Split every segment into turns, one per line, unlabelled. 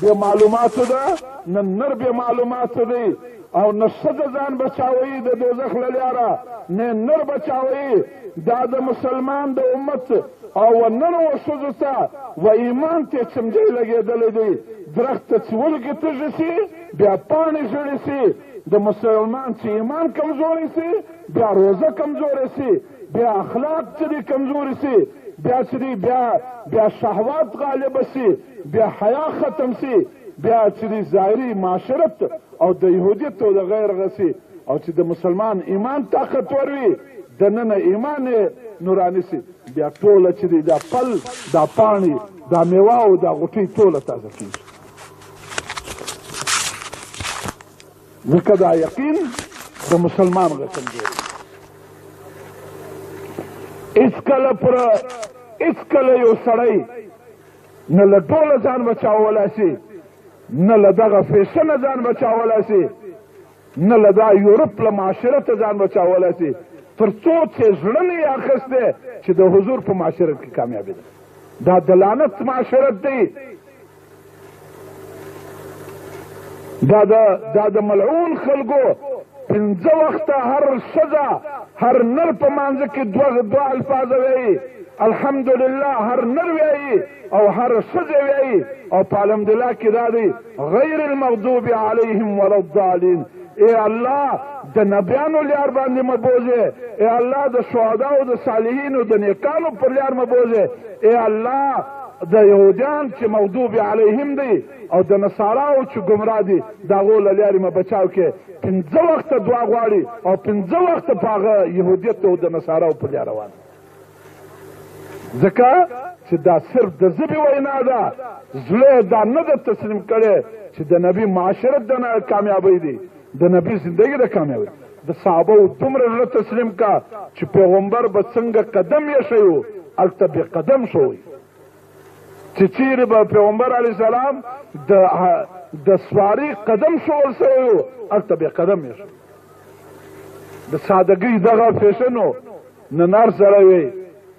بے معلوماتو ده نه نر بے معلوماتو دی او نه ښځه ځان بچاوي د دوزخ له لاره نه نر بچاوي دا د مسلمان د امت او نن و ښځو ته و ایمان ته چمجۍ لګېدلی دی درخت ته چې ولګې تږي سي بیا پاڼې ژړې سي د مسلمان چې ایمان کمزوری سي بیا روزه کمزوری سي بیا اخلاق چې دی کمزوری سي بیا چې دی بیا شهوات غالب سي بیا حیا ختم سي بیا چې دی ظاهري معاشرت او د یهودیت او د غیر غسی او چې د مسلمان ایمان طاقتور وي دننه ایمان نورانی سي بیا ټوله چې دی دا پل دا پاڼې دا میوه او دا غوټۍ ټوله تازه کېږي ځکه دا یقین د مسلمان کمزوري هېڅکله یو سړی نه له ډوله ځان بچاولی سي نه له دغه فیشنه ځان بچاولی سي نه له دا یورپ له معاشرته ځان بچاولی سي تر څو چې زړه نه یې اخیستی چې د حضور په معاشرت کې کامیابي ده دا د لعنت معاشرت دی دا د ملعون خلکو پنځه وخته هر ښځه هر نر په مانځه کې دوه الفاظ وایي الحمدلله هر نر وایي او هر ښځه وایي او په الحمدلله کې دا دی غیر المغضوب علیهم ولا الضالین اے الله د نبیانو لار باندې مبوزه اے الله د شهداو د صالحینو د نیکانو پر لار مبوزه اے الله د یهودیان چې مغضوب علیهم دی او د نصاراو چې ګمراه دي د هغو له لارې مه بچاو کې پنځه وخته دعا غواړي او پنځه وخته په هغه یهودیت او د نصاراو پر لار روان ځکه چې دا صرف د ژبې وینا ده زړه دا نه ده تسلیم کړی چې د نبي معاشرت د کامیابۍ دی د نبي زندگی د کامیابۍ د صحابو دومره زړه تسلیم کا چې پیغمبر به څنګه قدم یې شوی هلته بې قدم شوی چې چیرې به پیغمبر علیه السلام د سواري قدم شول شوی و هلته بې قدم یې شو د سادګۍ دغه فیشن و ننار سره وی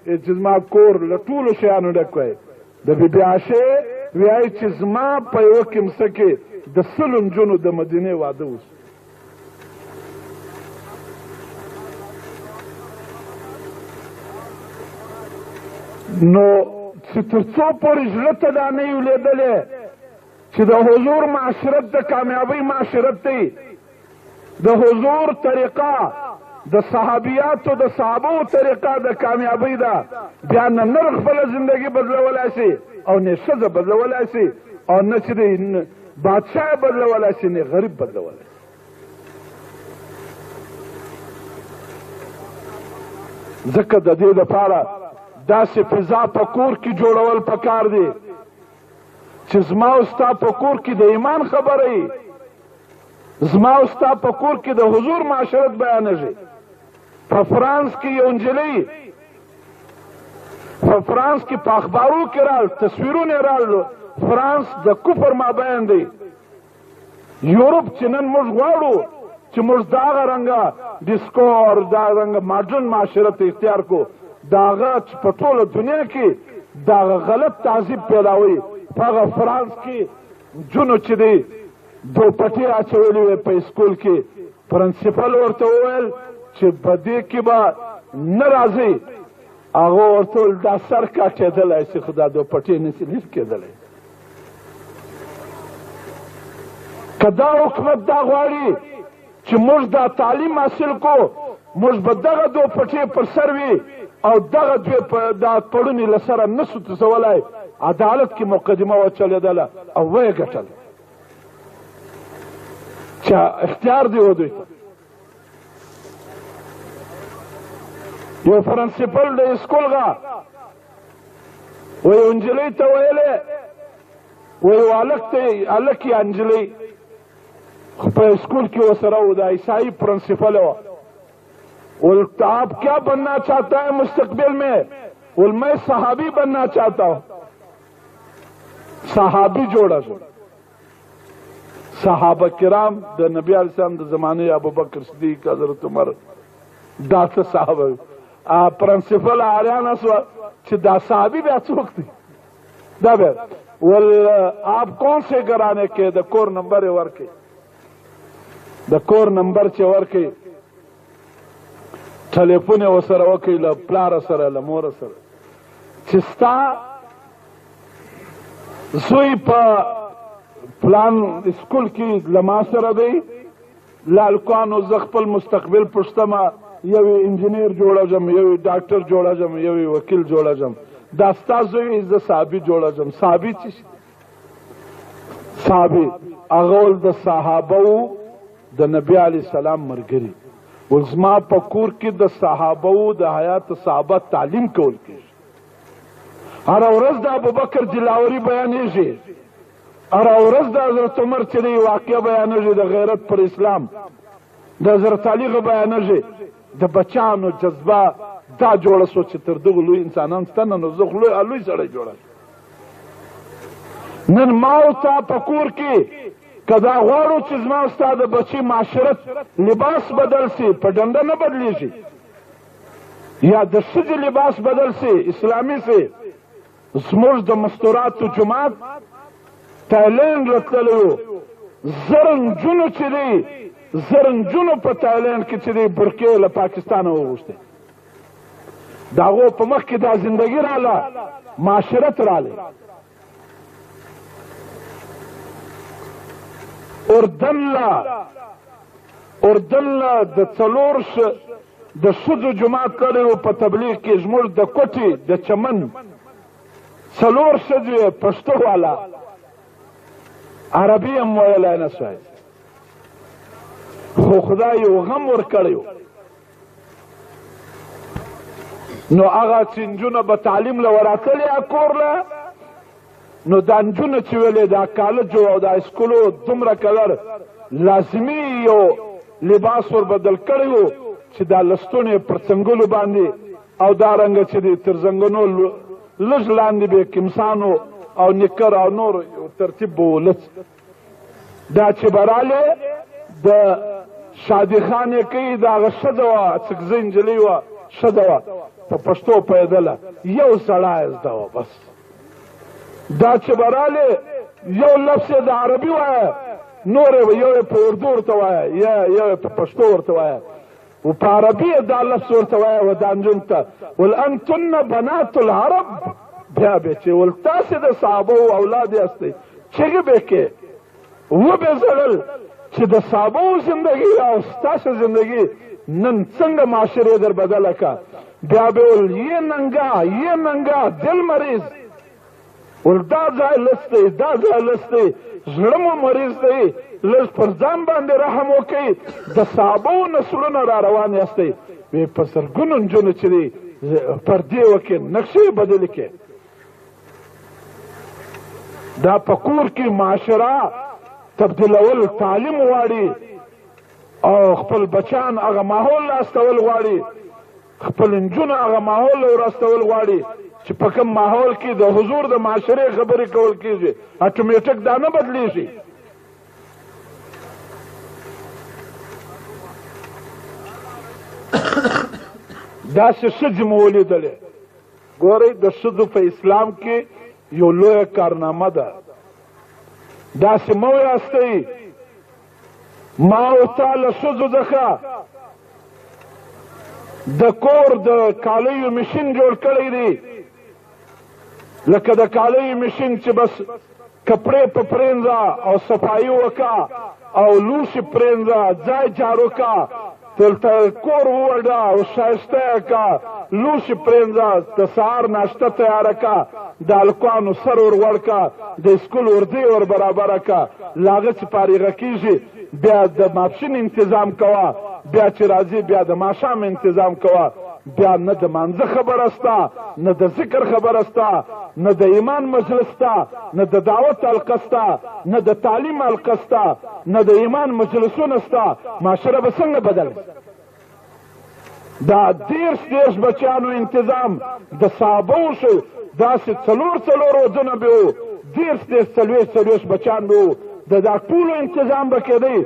چې زما کور له ټولو شیانو ډک وی د بیبي عایشې وایي چې زما په یوه کمسه کې د سلو نجونو د مدینې واده وشو نو چې تر څو پورې زړه ته دا نه یو لیدلی چې د حضور معاشرت د کامیابۍ معاشرت دی د حضور طریقه د صحابیاتو د صحابو طریقه د کامیابۍ ده بیا نه نر خپله زندګي بدلولی شي او نه ښځه بدلولی شي او نه چې دی بادشاه بدلولی شي نه غریب بدلولی شي ځکه د دې دپاره داسې فضا په کور کې جوړول پکار دی چې زما او ستا په کور کې د ایمان خبره وي زما او ستا په کور کې د حضور معاشرت بیانېږي په فرانس کې یو نجلۍ په فرانس کې په اخبارو کې رال تصویرونه رال فرانس د کفر مابین دی یورپ چې نن موږ غواړو چې موږ د هغه رنګه ډیسکو او د هغه رنګه ماډرن معاشرت اختیار کو د هغه په ټوله دنیا کې د هغه غلط تعذیب پیداوي په هغه فرانس کې جونو چې دی دوپټې اچولې وې په اسکول کې پرنسپل ورته وویل چې په دې کې به نه راځئ هغه ورته وویل دا سر کاټېدلی شي خو دا دوپټې نشي کېدلی که دا حکومت دا غواړي چې موږ دا تعلیم حاصل کو موږ به دغه دوپټې پر سر وي او دغه دوی دا پړونې له سره نسو تسولی عدالت کې مقدمه وچلېدله او ویې ګټل چې اختیار دی و دوی ته یو پرنسپل د اسکول غا ویو نجلۍ ته ویلې ویو هلک یا نجلۍ خو په اسکول کې ورسره و د عیسائی پرنسپل و بول آپ کیا بننا چاہتا ہے مستقبل میں بول میں صحابی بننا چاہتا ہوں صحابی جوڑا شو صحابہ کرام د نبی علیہ السلام د زمانه ابو بکر صدیق حضرت عمر دا څه صحابه پرنسپل اریان اسو چې دا صحابي بیا څوک دی دا به आप कौन से घराने के د کور نمبر یې ورکړي د کور نمبر چې ورکړي ټلیفون یې ورسره وکړي له پلاره سره له موره سره چې ستا زوی په پلان اسکول کې له ما سره دی لالکانو زه خپل مستقبل پوښتمه یو انجینیر جوړوم یو ډاکټر جوړوم یو وکیل جوړوم دا ستا زوی زه صحابي جوړوم صحابي څه شي صحابي هغه ول د صحابهو د نبي علیه السلام ملګري ول زما په کور کې د صحابهو د حیات صحابه تعلیم کول کېږي هره ورځ د ابوبکر جلاوري بیانېږي هره ورځ د حضرت عمر چې دی واقعه بیانېږي د غیرت پر اسلام د حضرت علي بیانېږي د بچانو جذبه دا جوړه سو چې تر دغه لوی انسانان شته نو زه خو لوی سړی جوړه نن ما او تا په کور کې که دا غواړو چې زما او ستا د بچي معاشرت لباس بدل سي په ډنډه نه بدلیږي یا د ښځې لباس بدل سي اسلامي سي زموږ د مستوراتو جومات تایلینډ له تللی و زر نجونو چې دی زر نجونو په تایلینډ کې چې دی برقې له پاکستانه وغوښتې د هغو په مخ کې دا زندګي راله معاشرت رالی اردن له د څلور د ښځو جومات کړی و په تبلیغ کې زموږ د کوټې د چمن څلور ښځې پښتو والا عربي هم ویلی نه شوی خو خدای یو غم ورکړی نو هغه چې نجونه به تعلیم له وراتلې کور له نو دا نجونه چې ویلې دا کالجو او دا اسکولو دومره کلر لازمي یو لباس ور بدل کړی و چې دا لستونه پر څنګلو باندې او دا رنګه چې دی تر زنګنو لږ لاندې به کمسانو او نکر او نور ترتیب به ولس دا چې براله د شادي خانې کوي دا هغه ښځه وه څکزۍ نجلۍ وه ښځه وه په پښتو پیدله یو سړی زده وه بس دا چې براله یو لفظ د عربي وایه نور یو یې په اردو ورته وایه یا یو یې په پښتو ورته وایه و په عربي دا لفظ ورته وایه و دا نجون ته ول انتن بنات العرب بیا به چې ول تاسې د صحابو اولاد یاستئ چغې به کې وبې زړل چې د صحابو زندګي او ستاسو زندګي نن څنګه معاشرې در بدله که بیا به ول یې ننګا دل مریض ول دا ځای لس دی دا ځای لس دی زړه مو مریض دی لږ پر ځان باندې رحم وکئ د صحابو نسلونه را روان یاستئ وی په زرګونو نجونو چې دی پردې وکړي نقشې بدلې کړي دا په کور کې معاشره تبدیلول تعلیم غواړي او خپل بچان هغه ماحول لاستول غواړي خپل نجونه هغه ماحول لاستول غواړي چې په کوم ماحول کې د حضور د معاشرې خبرې کول کېږي اټومیټک دا نه بدلیږي داسې ښځې مو ولیدلې ګورئ د ښځو په اسلام کې یو لویه کارنامه ده داسې مه ویاستئ ما او تا له ښځو څخه د کور د کالیو مشین جوړ کړی دی لکه د کالیو مشین چې بس کپړې په پرېنځه او صفایي وکړه او لوښي پرېنځه ځای جارو کړه دلته کور ووډه او ښایسته یې کړه لوښي پرېنځه د سهار ناشته تیاره کړه د هلکانو سر ور غوړ کړه د اسکول اردې ور برابره کړه له هغه چې فارغه کېږي بیا د ماپښین انتظام کوه بیا چې راځي بیا د ماښام انتظام کوه بیا نه د مانځه خبره سته نه د ذکر خبره سته نه د ایمان مجلس سته نه د دعوت حلقه سته نه د تعلیم حلقه سته نه د ایمان مجلسونه سته معاشره به څنګه بدل دا دېرش بچیانو انتظام د صحابو شو داسې څلور ودونه به وو دېرش بچیان به وو د دا ټولو انتظام به کېدی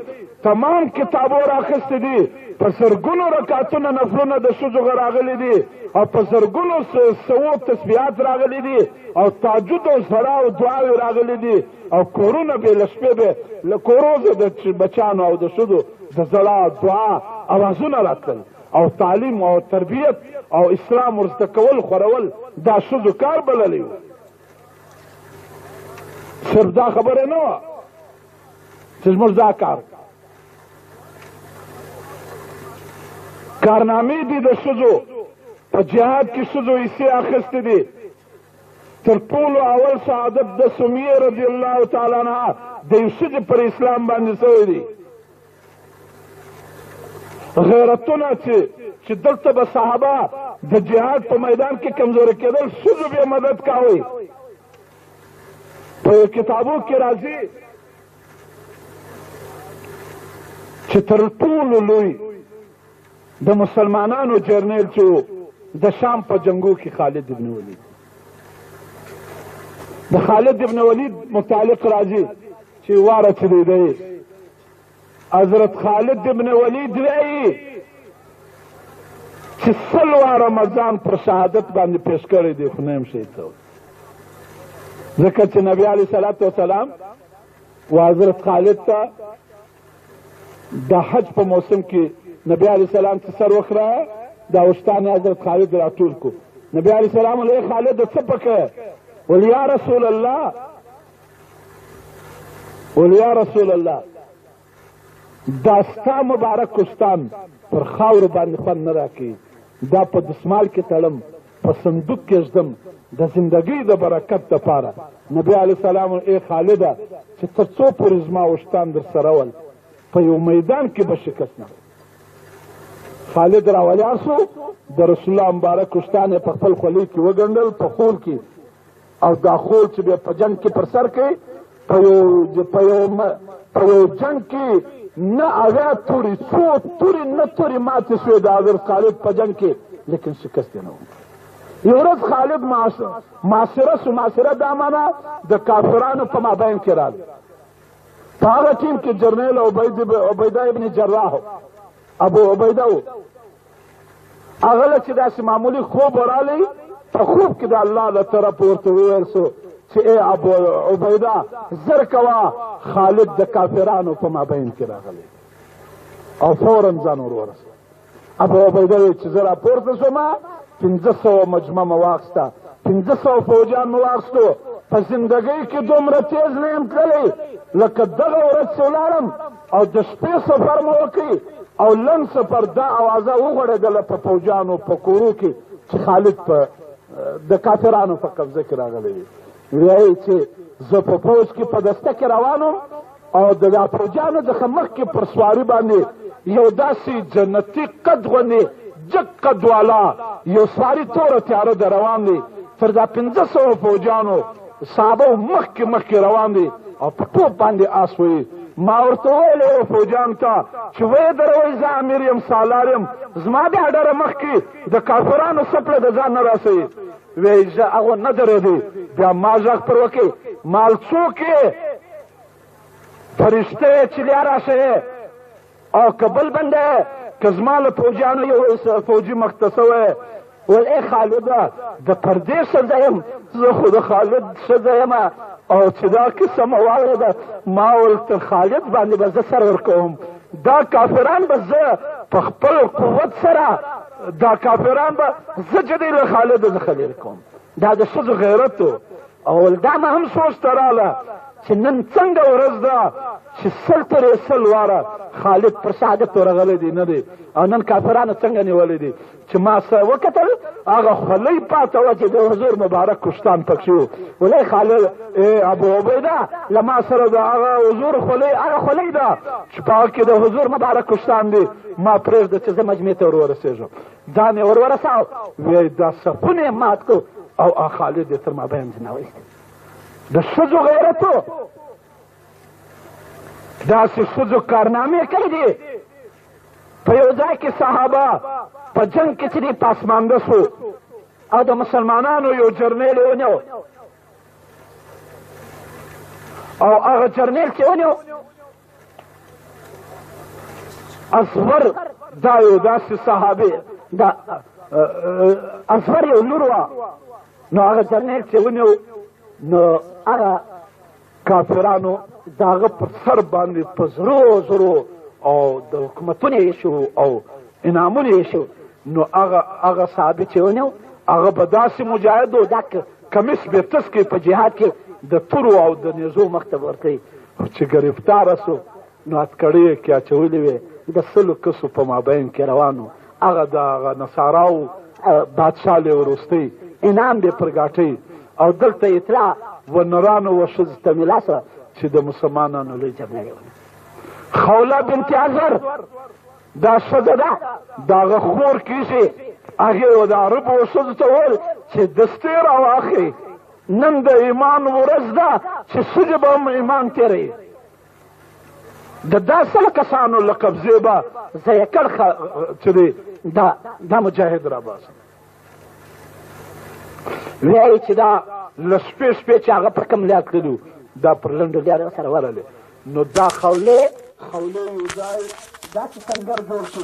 تمام کتابو راخیستې دي په زرګونو رکعتونه نفلونه د ښځو راغلي دي او په زرګونو سوو تسبیحات راغلي دي او تهجد او سړه او دعاوې راغلي دي او کورونه به له شپې به له کوروزو د بچانو او د ښځو د زړه دعا اوازونه راتلل او تعلیم او تربیت او اسلام ورزده کول خورول دا ښځو کار بللی و. صرف دا خبره نه وه چې زموږ دا کار کارنامې دي د ښځو په جهاد کې ښځو حصې اخیستې دي. تر ټولو اول شهادت د سمیې رضی الله تعالی عنها د یو ښځې پر اسلام باندې شوی دی. غیرتونه چې دلته به صحابه د جهاد په میدان کې کمزوري کېدل ښځو به مدد کوئ. په کتابو کې راځي چې تر ټولو لوی د مسلمانانو جرنیل چې د شام په جنگو کې خالد ابن ولید د خالد ابن ولید متعلق راځي چې واره چې دی حضرت خالد ابن ولید وایي چې 100 واره مزان پر شهادت باندې پیش کړی دی خو نه یم شهید شوی. ځکه چې نبي علیه صلات وسلام و حضرت خالد ته د حج په موسم کې نبی علیه السلام چې سر وخره دا وشتان حضرت خالد راټول کو. نبی علیه السلام له خالد څه پکې ول یا رسول الله دا ستا مبارک کوستان پر خاور باندې خوند نه راکوي دا په دسمال کې تړم په صندوق کې ږدم د زندګۍ د برکت دپاره. نبی علیه السلام ای خالده چې تر څو پورې زما وشتان در سره ول په یو میدان کې به شکست نه. خالد راولاړ شو د رسول الله مبارک وشتان یې په خپل خولۍ کې وګنډل په خول کې او دا خول چې بیا په جنګ کې پر سر کوي په یو جنګ کې نه اویا تورې څو تورې نه تورې ماتې شوې د حضرت خالد په جنګ کې لیکن شکست یې نه و. یو ورځ خالد معاصره دا معنا د کافرانو په مابین کې راغی. په هغه ټیم کې جرنیل عبیده ابن جراح ابو عبیده و. هغه له چې داسې معمولي خوب ورالی په خوب کې د الله له طرف ورته وویل سو چې ای ابو عبیده زر کوه خالد د کافرانو په مابین کې راغلی او فورا ځان ور ورسوه. ابو عبیده وی چې زه راپورته شومه 500 مجمع مې واخیسته 500 فوجیان مې واخیستو. په زندګۍ کې دومره تیز نه یم تللی لکه دغه ورځ چې ولاړم او د شپې سفر مې وکړي او لنډ سفر دا اوازه وغوړېدله په فوجیانو په کورو کې چې خالد د کافرانو په قبضه کې راغلی دی. وایي چې زه په فوج کې په دسته کې روان وم او د فوجیانو څخه مخکې پر سواري باندې یو داسې جنتي قد غوندې جګ قد والا یو سواري توره تیاره د روان دی. تر دا 500 فوجیانو صحابه مخکې روان دي او په ټوپ باندې آس وایي. ما ورته وویل یو فوجیانو ته چې ویې دروئ زه امیر یم سالار یم زما بیا ډېره مخکې د کافرانو څپړه د ځان نه راسوي. وایي زه هغه نه درېدی. بیا ما غږ پر وکړي مال څوک یې فرشته یې چې لیا راشئ او که بل بنده یې که زما له فوجیانو یو فوجي مخته سوی ول ای خالده د پردې ښځه یم زه خو د خالد ښځه یم او چې دا کیسه مې واورېده ما ول تر خالد باندې به زه سر ورکوم. دا کافران به زه په خپل قوت سره دا کافران به زه جدی له خالد څخه لرې کوم. دا د ښځو غیرت و او دا مې هم سوچ ته راغله چې نن څنګه ورځ ده چې 100 واره خالد پر شهادت ورغلی دی نه دی او نن کافرانو څنګه نیولی دی چې ما څه وکتل هغه خولۍ پاته وه چې د حضور مبارک کشتان پکښې و. ولې خالد ابو عبیده له ما سره د هغه حضور خولۍ هغه خولۍ ده چې په هغه کې د حضور مبارک کشتان دی ما پرېږده چې زه مجمع ته ور ورسېږم. ځان یې ور ورساو وایي دا صفونه یې مات کړو او خالد یې تر مابین ځنه وایستی. د ښځو غیرتو داسې ښځو کارنامې کړي دي. په یو ځای کې صحابه په جنګ کې چې دی پاسمانده شو او د مسلمانانو یو جرنیل یې ونیو او هغه جرنیل چې ونیو اصغر دا یو داسې صحابي
د اصغر یو لور وه نو هغه جنرال چې ونیو نو هغه
کافرانو
د هغه پر سر باندې په زرو زرو او د حکومتونه یې شو او انعامونه یې شو
نو هغه
صحابي چې ونیو
هغه به داسې مجاهد و
دا
کمیس به تس کې
په جهاد کې
د تورو او د
نیزو مکتب ورکوي
چې ګرفتاره سو نو هتکړۍ یې کې اچولې وې
د
100 کسو په مابین کې روانو هغه د هغه نصاراو بادشاه له وروستۍ
انعام دې
پر ګاټۍ
او دلته اطلاع
و نرانو و ښځو
ته ملا سوه
چې د مسلمانانو لوی
جګړه
خوله بنت ازهر دا ښځه ده د هغه خور کیږي هغې و د عربو ښځو ته وویل چې دستې راواخلئ نن د ایمان ورځ ده چې ښځې به هم ایمان تېروي د دا 100 کسانو له قبضې به
زه یې کړ
چې دی
دا
مجاهد راباسم
وایي چې دا
له شپې
چې هغه پر کوم لار تللو
دا پر لنډو
لارو سره ورغلې
نو دا
خولې
یو ځای
داسې سنګر جوړ شو